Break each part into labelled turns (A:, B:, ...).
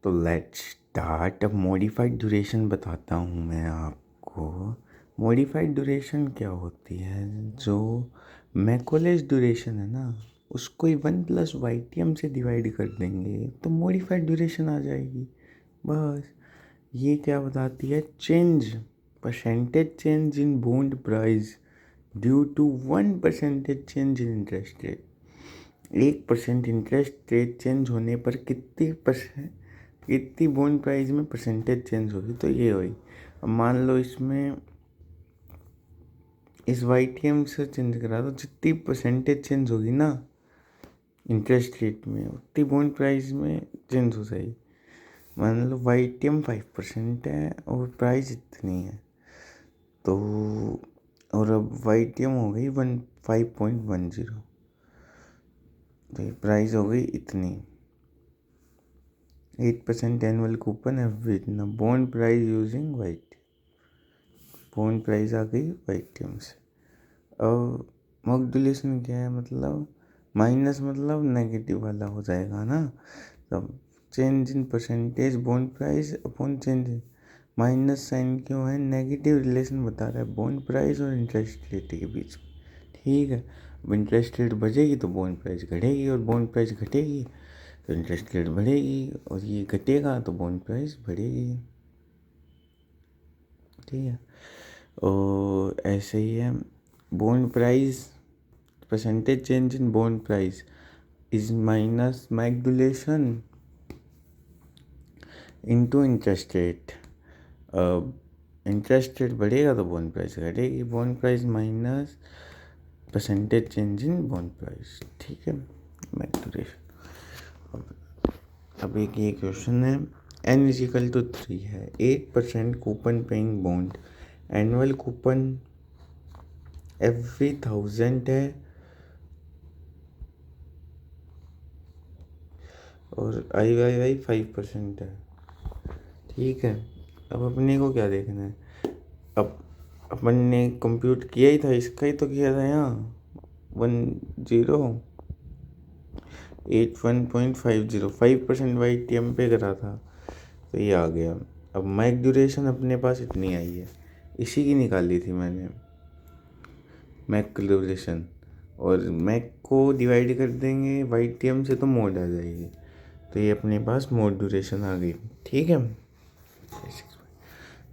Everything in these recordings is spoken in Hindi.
A: तो लेट्स स्टार्ट। अब मॉडिफाइड ड्यूरेशन बताता हूँ मैं आपको। मॉडिफाइड ड्यूरेशन क्या होती है? जो मैकोलेस ड्यूरेशन है ना, उसको ही 1+YTM से डिवाइड कर देंगे तो मॉडिफाइड ड्यूरेशन आ जाएगी। बस ये क्या बताती है? Change, percentage change in bond price due to 1% change in interest rate. 1% interest rate change होने पर कितनी बॉन्ड प्राइस में परसेंटेज चेंज होगी? तो ये हुई। अब मान लो इसमें इस YTM से चेंज करा तो जितनी परसेंटेज चेंज होगी ना इंटरेस्ट रेट में, उतनी बॉन्ड प्राइस में चेंज हो जाएगी। मान लो YTM 5% है और प्राइस इतनी है, तो और अब YTM हो गई 5.10, तो ये प्राइस हो गई इतनी। 8% एनुअल कूपन एवरेज ना बॉन्ड प्राइस यूजिंग वाइट, बॉन्ड प्राइस आ गई YTM से। और मॉड्यूलेशन क्या है? मतलब माइनस, मतलब नेगेटिव वाला हो जाएगा ना। तब change in percentage bond price upon change, minus sign क्यों है? नेगेटिव रिलेशन बता रहा है बॉन्ड प्राइस और इंटरेस्ट रेट के बीच में। ठीक है, अब इंटरेस्ट रेट बढ़ेगी तो बॉन्ड प्राइस घटेगी, और बॉन्ड प्राइस घटेगी तो इंटरेस्ट रेट बढ़ेगी, और ये घटेगा तो बॉन्ड प्राइस बढ़ेगी। ठीक है, और ऐसे ही है bond price, percentage change in bond price is minus मैक्सुलेशन into interest rate. Interest rate बढ़ेगा तो बॉन्ड प्राइस घटेगी, bond price minus percentage change in bond price. ठीक है, मैक्सुलेशन। अब एक ये क्वेश्चन है, n = 3 है, 8% coupon paying bond, annual coupon every 1000 है, और IYY 5% है। ठीक है, अब अपने को क्या देखना है? अब अपन ने कंप्यूट किया ही था, इसका ही तो किया था यहाँ 1081.50 5% YTM पे करा था, तो ये आ गया। अब मैक ड्यूरेशन अपने पास इतनी आई है, इसी की निकाली थी मैंने मैक ड्यूरेशन, और मैक को डिवाइड कर देंगे YTM से तो मोड आ जाएगी, तो ये अपने पास मोड ड्यूरेशन आ गई। ठीक है,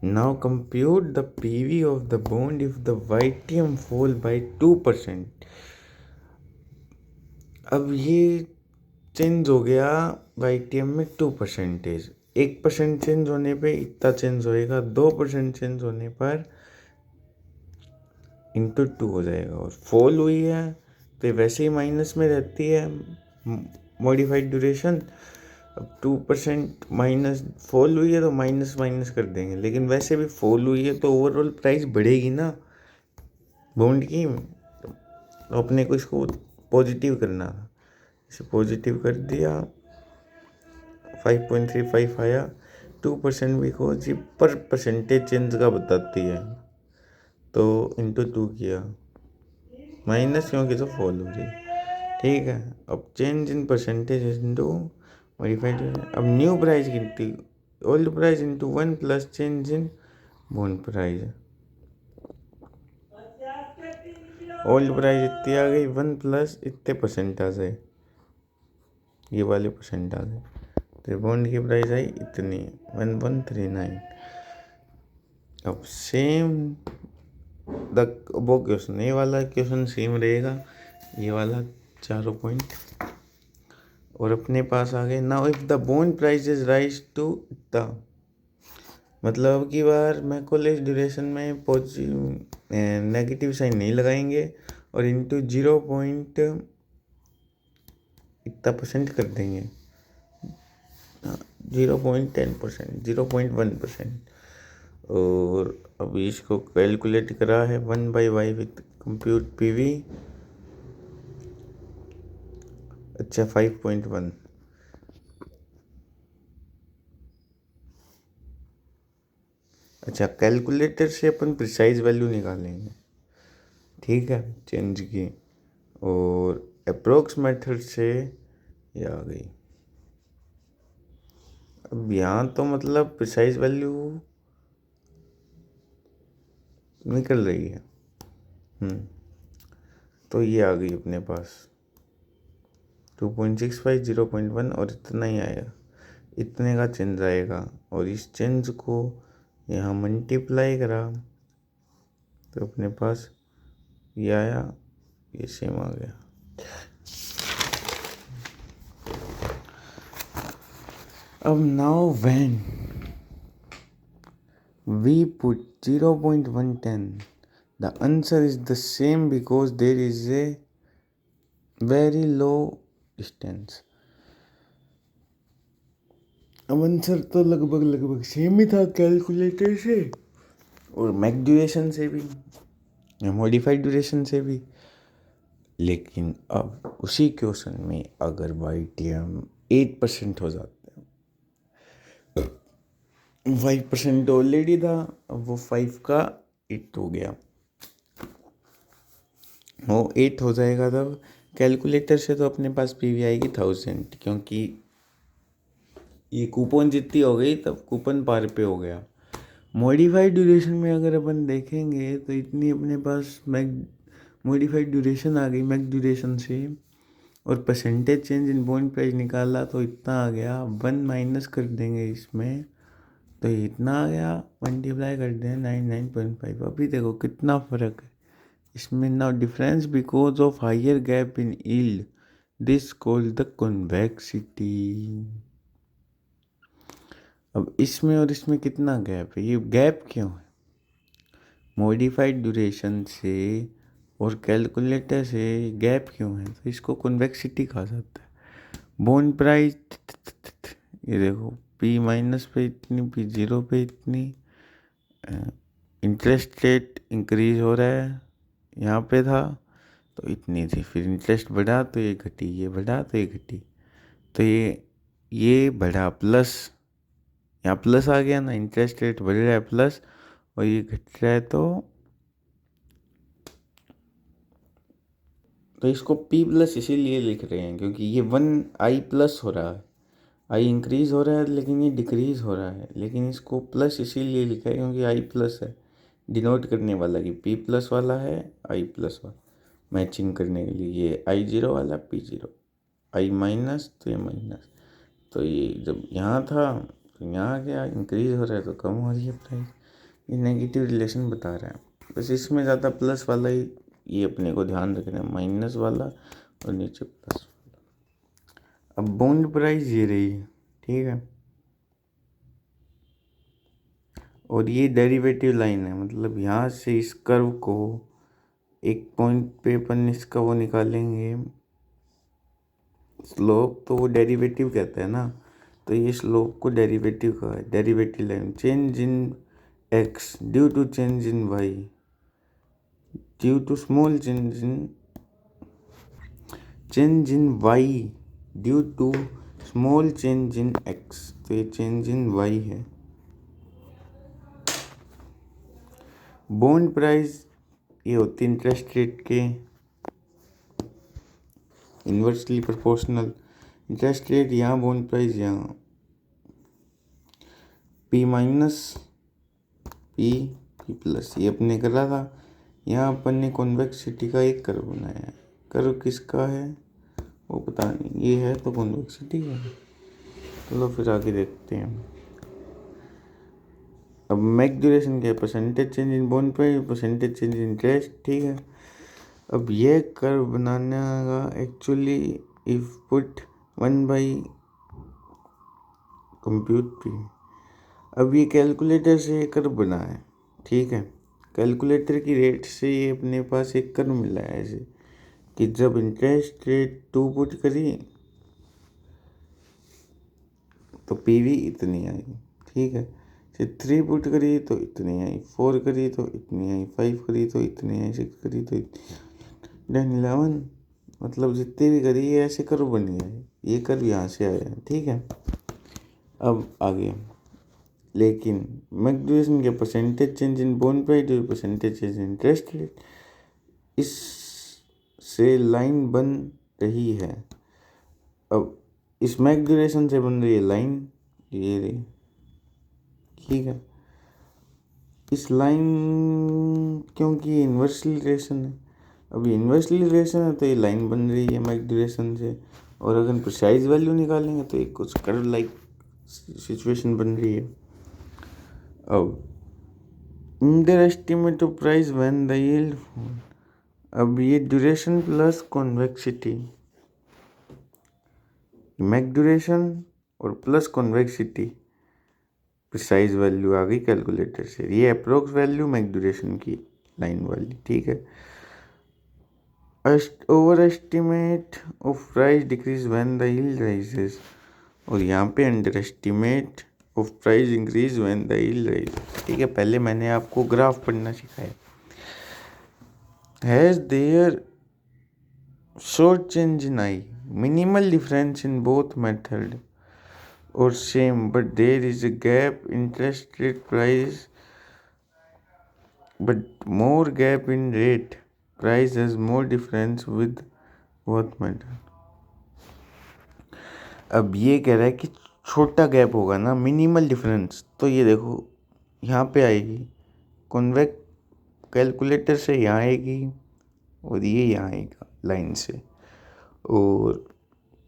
A: now compute the PV of the bond if the YTM fall bye 2%। अब ये चेंज हो गया YTM में 2%, 1% चेंज होने पे इतना चेंज होएगा, 2% चेंज होने पर इंटू 2 हो जाएगा, और फॉल हुई है तो ये वैसे ही माइनस में रहती है मॉडिफाइड ड्यूरेशन। अब 2% माइनस फॉल हुई है तो माइनस माइनस कर देंगे, लेकिन वैसे भी फॉल हुई है तो ओवरऑल प्राइस बढ़ेगी ना बॉन्ड की, तो अपने को इसको पॉजिटिव करना था, इसे पॉजिटिव कर दिया, 5.35 आया। 2% बिकॉज ये पर परसेंटेज चेंज का बताती है, तो इंटू 2 किया, माइनस क्योंकि तो फॉल हो रही है। ठीक है, अब change in percentage into modified, अब न्यू प्राइस गिनती, old price into 1 plus change in bond price. Old price इतनी आ गई, 1 प्लस इतने परसेंट आ जाए, ये वाले परसेंट आ गए, तो बॉन्ड की प्राइस आई इतनी 1139। अब सेम वो क्वेश्चन, ये वाला क्वेश्चन सेम रहेगा, ये वाला चारों पॉइंट, और अपने पास आ गए। Now if the bond price is rise to the, मतलब अब की बार मैकोलेस ड्यूरेशन में नेगेटिव साइन नहीं लगाएंगे, और इंटू 0 पॉइंट इतना परसेंट कर देंगे, 0.10%, 0.1%। और अभी इसको कैलकुलेट करा है 1/y विथ कंप्यूट PV। अच्छा 5.1, अच्छा कैलकुलेटर से अपन प्रिसाइज वैल्यू निकालेंगे। ठीक है, चेंज की, और अप्रोक्स मेथड से ये आ गई। अब यहाँ तो मतलब प्रिसाइज वैल्यू निकल रही है। तो ये आ गई अपने पास 2.65 0.1 और इतना ही आएगा, इतने का चेंज आएगा। और इस चेंज को यहाँ मल्टीप्लाई करा तो अपने पास ये आया, ये सेम आ गया। अब now when we put 0.110, the answer is the same because there is a very low distance. अब आंसर तो लगभग सेम ही था कैलकुलेटर से और मैक ड्यूरेशन से भी, मॉडिफाइड ड्यूरेशन से भी। लेकिन अब उसी क्वेश्चन में अगर YTM 8% हो जाता है, 5% ऑलरेडी था, अब वो 5 का 8 हो गया, वो 8 हो जाएगा। तब कैलकुलेटर से तो अपने पास PV आएगी 1000, क्योंकि ये कूपन जितनी हो गई तब कूपन पार पे हो गया। मॉडिफाइड ड्यूरेशन में अगर अपन देखेंगे तो इतनी अपने पास मैक मॉडिफाइड ड्यूरेशन आ गई मैक ड्यूरेशन से, और percentage change in bond price निकाला तो इतना आ गया। 1 माइनस कर देंगे इसमें तो इतना आ गया, मल्टीप्लाई कर दें 99.5। अभी देखो कितना फ़र्क है इसमें। Now difference because of higher gap in yield, this called the convexity. अब इसमें और इसमें कितना गैप है, ये गैप क्यों है? मॉडिफाइड ड्यूरेशन से और कैलकुलेटर से गैप क्यों है? तो इसको कन्वेक्सिटी कहा जाता है। बॉन्ड प्राइस ये देखो P माइनस पे इतनी, P0 पे इतनी, इंटरेस्ट रेट इंक्रीज हो रहा है, यहाँ पे था तो इतनी थी, फिर इंटरेस्ट बढ़ा तो ये घटी, ये बढ़ा तो ये घटी, तो ये बढ़ा प्लस, यहाँ प्लस आ गया ना, इंटरेस्ट रेट बढ़ रहा है प्लस और ये घट रहा है तो इसको P प्लस इसीलिए लिख रहे हैं क्योंकि ये 1I प्लस हो रहा है, I इंक्रीज हो रहा है लेकिन ये डिक्रीज हो रहा है, लेकिन इसको प्लस इसीलिए लिखा है क्योंकि I प्लस है, डिनोट करने वाला कि P प्लस वाला है I प्लस वाला, मैचिंग करने के लिए। ये I0 वाला P0, I माइनस तो ये माइनस, तो ये जब यहाँ था तो यहाँ क्या इंक्रीज हो रहा है तो कम हो रही है प्राइस, ये नेगेटिव रिलेशन बता रहा है। बस इसमें ज़्यादा प्लस वाला ही ये अपने को ध्यान रखना है, माइनस वाला और नीचे प्लस वाला। अब बॉन्ड प्राइस ये रही है, ठीक है, और ये डेरिवेटिव लाइन है, मतलब यहाँ से इस कर्व को एक पॉइंट पे अपन इसका वो निकालेंगे स्लोप, तो वो डेरिवेटिव कहता है ना, तो ये स्लोप को डेरिवेटिव का है, derivative line. Change in x due to change in y due to small change in y due to small change in x, तो ये चेंज इन y है। बॉन्ड प्राइस ये होती है इंटरेस्ट रेट के इन्वर्सली प्रोपोर्शनल, इंटरेस्ट रेट यहाँ, बॉन्ड प्राइस यहाँ, P माइनस P प्लस, ये अपने करा था। यहाँ अपन ने कॉन्वेक्सिटी का एक कर्व बनाया है, कर्व किसका है वो पता नहीं, ये है तो कॉन्वेक्सिटी है। चलो फिर आगे देखते हैं। अब मैक ड्यूरेशन क्या है, percentage change in bond price, percentage change in interest, ठीक है। अब ये कर्व बनाने का एक्चुअली इफ पुट 1/, कंप्यूट पे, अब ये कैलकुलेटर से ये कर्व बना है, ठीक है। कैलकुलेटर की रेट से ये अपने पास एक कर्व मिला है ऐसे कि जब इंटरेस्ट रेट 2 पुट करी तो PV इतनी आई, ठीक है। फिर 3 पुट करी तो इतनी आई, 4 करी तो इतनी आई, 5 करी तो इतनी आई, 6 करी तो इतनी, 10 11, मतलब जितनी भी करी है ऐसे कर्व बन गया है, ये कर्व यहाँ से आया है, ठीक है। अब आगे, लेकिन मैक ड्यूरेशन के percentage change in bond price और percentage change in interest rate, इस से लाइन बन रही है। अब इस मैक ड्यूरेशन से बन रही है लाइन ये रही, ठीक है। इस लाइन, क्योंकि इन्वर्सली रिलेशन है, अभी इन्वर्सली रिलेशन है तो ये लाइन बन रही है मैक ड्यूरेशन से, और अगर प्रिसाइज वैल्यू निकालेंगे तो एक कुछ कर्व लाइक सिचुएशन बन रही है। अब under estimate of price when the yield, अब ये duration plus convexity, Mac duration और प्लस कॉन्वेक्सिटी, प्रिसाइज वैल्यू आ गई कैलकुलेटर से, ये अप्रोक्स वैल्यू मैक ड्यूरेशन की लाइन वाली, ठीक है। Over estimate of price decrease when the yield rises, और यहाँ पे under estimate of price increase when the yield rises, ठीक है। पहले मैंने आपको ग्राफ पढ़ना सिखाया। Has there short change in I, minimal difference in both method or same, but there is a gap interest rate price, but more gap in rate price has more difference with both method। अब ये कह रहा है कि छोटा गैप होगा ना, मिनिमल डिफरेंस, तो ये देखो यहाँ पे आएगी कॉन्वेक्स कैलकुलेटर से, यहाँ आएगी और ये यहाँ आएगा लाइन से, और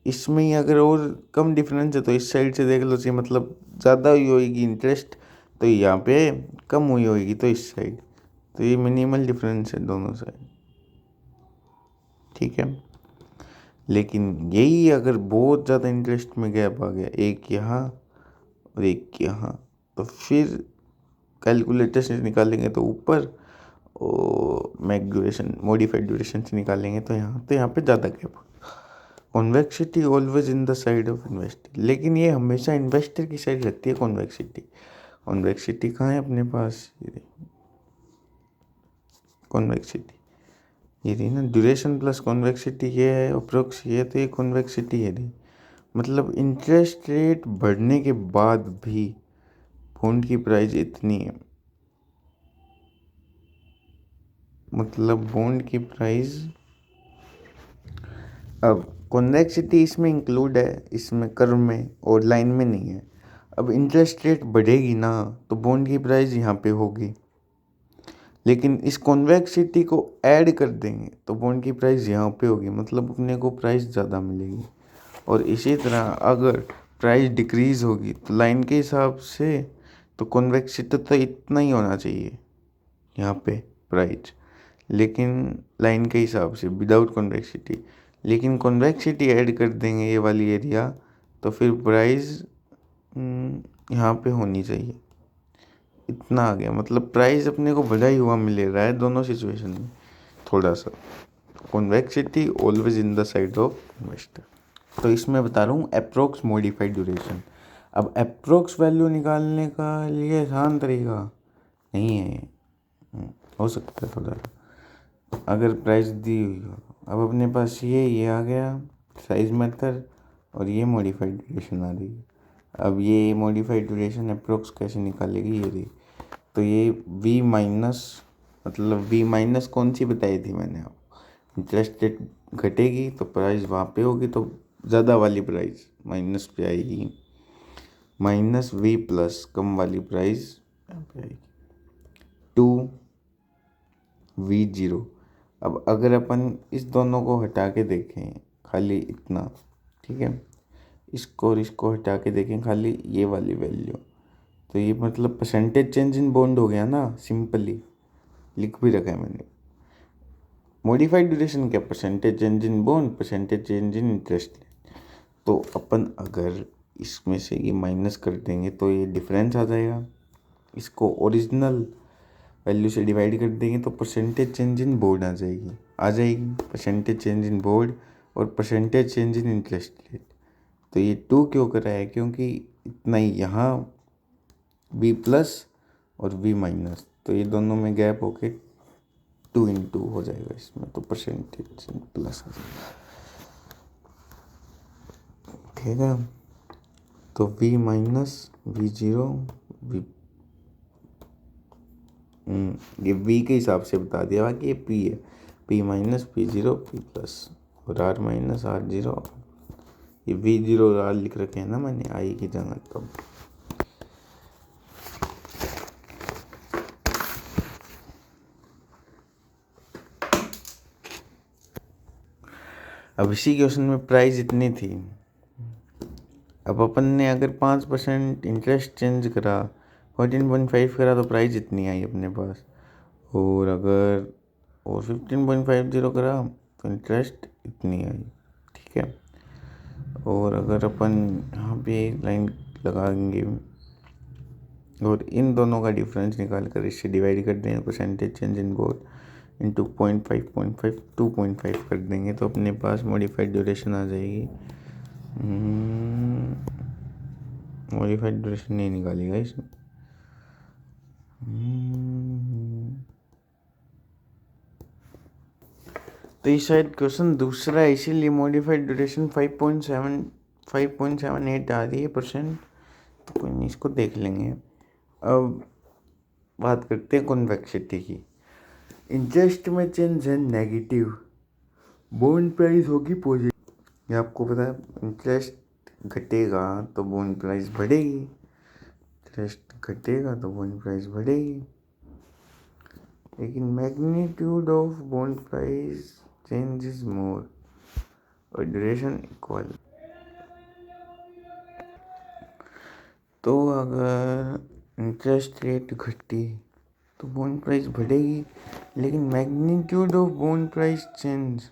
A: इसमें ही अगर और कम डिफरेंस है तो इस साइड से देख लो, जी मतलब ज़्यादा हुई होगी इंटरेस्ट तो यहाँ पे कम हुई होगी तो इस साइड, तो ये मिनिमल डिफरेंस है दोनों साइड, ठीक है। लेकिन यही अगर बहुत ज़्यादा इंटरेस्ट में गैप आ गया, एक यहाँ और एक यहाँ, तो फिर कैलकुलेटर से निकालेंगे तो ऊपर, और मैक ड्यूरेशन मॉडिफाइड ड्यूरेशन से निकालेंगे तो यहाँ पे ज़्यादा gap. Convexity always in the side of investor, लेकिन ये हमेशा इन्वेस्टर की साइड रहती है कॉन्वेक्सिटी। कॉन्वेक्सिटी कहाँ है अपने पास, ये कॉन्वेक्सिटी ये रही ना, ड्यूरेशन प्लस कॉन्वेक्सिटी ये है, अप्रोक्स ये, तो ये कॉन्वेक्सिटी है रही। मतलब इंटरेस्ट रेट बढ़ने के बाद भी बॉन्ड की प्राइस इतनी है, मतलब बॉन्ड की प्राइस, अब कॉन्वेक्सिटी इसमें इंक्लूड है, इसमें कर्व में और लाइन में नहीं है। अब इंटरेस्ट रेट बढ़ेगी ना तो बॉन्ड की प्राइस यहाँ पे होगी, लेकिन इस कॉन्वेक्सिटी को ऐड कर देंगे तो बॉन्ड की प्राइस यहाँ पे होगी, मतलब अपने को प्राइस ज़्यादा मिलेगी। और इसी तरह अगर प्राइस डिक्रीज़ होगी तो लाइन के हिसाब से तो कॉन्वेक्सिटी तो इतना ही होना चाहिए यहाँ पे प्राइस, लेकिन लाइन के हिसाब से विदाउट कॉन्वेक्सिटी, लेकिन कॉन्वेक्सिटी ऐड कर देंगे ये वाली एरिया तो फिर प्राइस यहाँ पे होनी चाहिए, इतना आ गया। मतलब प्राइस अपने को बढ़ा ही हुआ मिल रहा है दोनों सिचुएशन में थोड़ा सा। Convexity always in the side of investor. तो इसमें बता रहा हूँ अप्रोक्स मॉडिफाइड ड्यूरेशन। अब अप्रोक्स वैल्यू निकालने का लिए आसान तरीका नहीं है, हो सकता है थोड़ा, अगर प्राइस दी हुई हो। अब अपने पास ये आ गया साइज मेथड, और ये मॉडिफाइड ड्यूरेशन आ रही है। अब ये मॉडिफाइड ड्यूरेशन अप्रोक्स कैसे निकालेगी, ये रही। तो ये v माइनस, मतलब v माइनस कौन सी बताई थी मैंने आपको, इंटरेस्ट रेट घटेगी तो प्राइस वहाँ पे होगी, तो ज़्यादा वाली प्राइस माइनस पे आएगी, माइनस v प्लस कम वाली प्राइस यहाँ पे आएगी 2v0। अब अगर अपन इस दोनों को हटा के देखें खाली इतना, ठीक है, इसको और इसको हटा के देखें खाली ये वाली वैल्यू, तो ये मतलब परसेंटेज चेंज इन बॉन्ड हो गया ना, सिंपली लिख भी रखा है मैंने। मॉडिफाइड ड्यूरेशन क्या, percentage change in bond, percentage change in interest. तो अपन अगर इसमें से ये माइनस कर देंगे तो ये डिफरेंस आ जाएगा, इसको ओरिजिनल वैल्यू से डिवाइड कर देंगे तो परसेंटेज चेंज इन बॉन्ड आ जाएगी परसेंटेज चेंज इन बॉन्ड और percentage change in interest rate. तो ये 2 क्यों कर रहा है, क्योंकि इतना ही यहाँ v प्लस और v माइनस, तो ये दोनों में गैप होके 2 हो जाएगा इसमें, तो परसेंटेज प्लस आ जाएगा, ठीक है। तो v माइनस v0 v, ये v के हिसाब से बता दिया बाकी ये p है, p minus p0 p plus और r माइनस r0, ये v0 r लिख रखे हैं ना मैंने आई की जगह, तब अब इसी क्वेश्चन में प्राइस इतनी थी, अब अपन ने अगर 5% इंटरेस्ट चेंज करा, 14.5 करा तो प्राइस इतनी आई अपने पास, और अगर 15.50 करा तो इंटरेस्ट इतनी आई। ठीक है, और अगर अपन यहाँ पे लाइन लगाएंगे और इन दोनों का डिफरेंस निकाल कर इससे डिवाइड कर देंगे, percentage change in both into 0.5 2.5 कर देंगे, तो अपने पास मॉडिफाइड ड्यूरेशन आ जाएगी। मॉडिफाइड ड्यूरेशन नहीं निकालेगा इसमें। तो ये शायद क्वेश्चन दूसरा है, इसीलिए मॉडिफाइड ड्यूरेशन 5.78 आ रही है %। तो कोई नहीं, इसको देख लेंगे। अब बात करते हैं कॉन्वेक्सिटी की। इंटरेस्ट में चेंज है नेगेटिव, बॉन्ड प्राइस होगी पॉजिटिव। ये आपको पता है, इंटरेस्ट घटेगा तो बॉन्ड प्राइस बढ़ेगी, इंटरेस्ट घटेगा तो बॉन्ड प्राइस बढ़ेगी। लेकिन magnitude of bond price change is more और ड्यूरेशन इक्वल। तो अगर इंटरेस्ट रेट घटी तो बॉन्ड प्राइस बढ़ेगी, लेकिन magnitude of bond price change